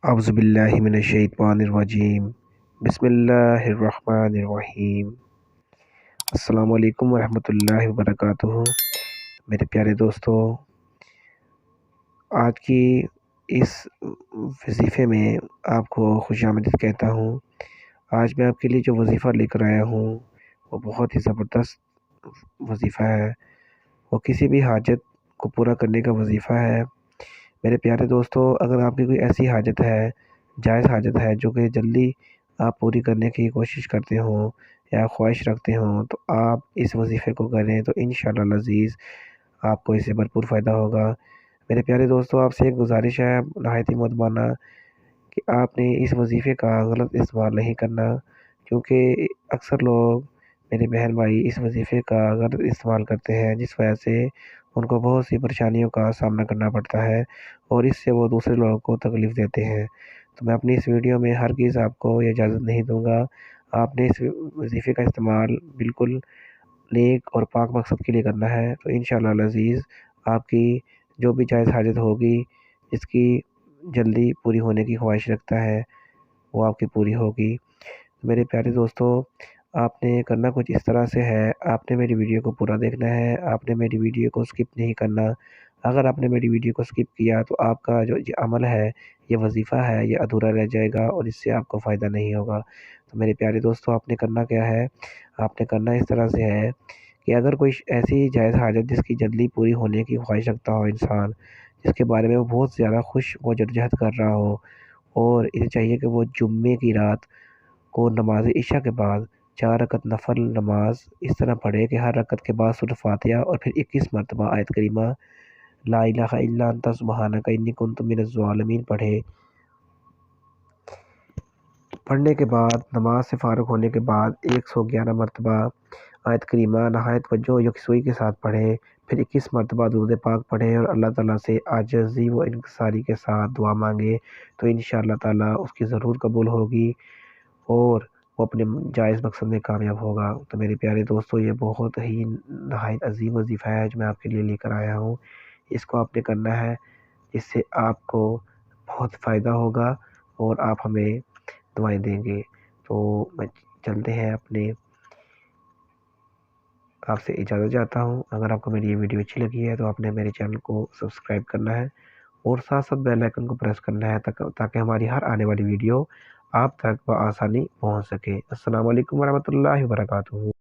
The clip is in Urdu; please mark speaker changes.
Speaker 1: اعوذ باللہ من الشیطان الرجیم بسم اللہ الرحمن الرحیم۔ السلام علیکم ورحمۃ اللہ وبرکاتہ۔ میرے پیارے دوستو، آج کی اس وظیفے میں آپ کو خوش آمدید کہتا ہوں۔ آج میں آپ کے لیے جو وظیفہ لے کر آیا ہوں وہ بہت ہی زبردست وظیفہ ہے۔ وہ کسی بھی حاجت کو پورا کرنے کا وظیفہ ہے۔ میرے پیارے دوستو، اگر آپ کی کوئی ایسی حاجت ہے، جائز حاجت ہے، جو کہ جلدی آپ پوری کرنے کی کوشش کرتے ہوں یا خواہش رکھتے ہوں، تو آپ اس وظیفے کو کریں تو انشاءاللہ العزیز آپ کو اس سے بھرپور فائدہ ہوگا۔ میرے پیارے دوستو، آپ سے ایک گزارش ہے نہایت ہی مؤدبانہ کہ آپ نے اس وظیفے کا غلط استعمال نہیں کرنا، کیونکہ اکثر لوگ، میرے بہن بھائی، اس وظیفے کا غلط استعمال کرتے ہیں، جس وجہ سے ان کو بہت سی پریشانیوں کا سامنا کرنا پڑتا ہے اور اس سے وہ دوسرے لوگوں کو تکلیف دیتے ہیں۔ تو میں اپنی اس ویڈیو میں ہرگز آپ کو یہ اجازت نہیں دوں گا۔ آپ نے اس وظیفے کا استعمال بالکل نیک اور پاک مقصد کے لیے کرنا ہے، تو انشاءاللہ العزیز آپ کی جو بھی جائز حاجت ہوگی، جس کی جلدی پوری ہونے کی خواہش رکھتا ہے، وہ آپ کی پوری ہوگی۔ میرے پیارے دوستو، آپ نے کرنا کچھ اس طرح سے ہے، آپ نے میری ویڈیو کو پورا دیکھنا ہے، آپ نے میری ویڈیو کو سکپ نہیں کرنا۔ اگر آپ نے میری ویڈیو کو سکپ کیا تو آپ کا جو یہ عمل ہے، یہ وظیفہ ہے، یہ ادھورا رہ جائے گا اور اس سے آپ کو فائدہ نہیں ہوگا۔ تو میرے پیارے دوستو، آپ نے کرنا کیا ہے؟ آپ نے کرنا اس طرح سے ہے کہ اگر کوئی ایسی جائز حاجت جس کی جلدی پوری ہونے کی خواہش رکھتا ہو انسان، جس کے بارے میں وہ بہت زیادہ خوش و جدوجہد کر رہا ہو، اور اسے چاہیے کہ وہ جمعے کی رات کو نماز عشاء کے بعد 4 رکعت نفل نماز اس طرح پڑھے کہ ہر رکعت کے بعد سورۃ فاتحہ اور پھر 21 مرتبہ آیت کریمہ لا الہ الا انت سبحانک انی کنت من الظالمین پڑھنے کے بعد، نماز سے فارغ ہونے کے بعد 111 مرتبہ آیت کریمہ نہایت توجہ و یکسوئی کے ساتھ پڑھے، پھر 21 مرتبہ درود پاک پڑھے اور اللہ تعالیٰ سے عاجزی و انکساری کے ساتھ دعا مانگے، تو انشاءاللہ تعالیٰ اس کی ضرور قبول ہوگی اور وہ اپنے جائز مقصد میں کامیاب ہوگا۔ تو میرے پیارے دوستو، یہ بہت ہی نہایت عظیم وظیفہ ہے جو میں آپ کے لیے لے کر آیا ہوں۔ اس کو آپ نے کرنا ہے، جس سے آپ کو بہت فائدہ ہوگا اور آپ ہمیں دعائیں دیں گے۔ تو میں چلتے ہیں اپنے، آپ سے اجازت چاہتا ہوں۔ اگر آپ کو میری یہ ویڈیو اچھی لگی ہے تو آپ نے میرے چینل کو سبسکرائب کرنا ہے اور ساتھ ساتھ بیل آئیکن کو پریس کرنا ہے تاکہ ہماری ہر آنے والی ویڈیو آپ تک بآسانی پہنچ سکے۔ السلام علیکم ورحمۃ اللہ وبرکاتہ۔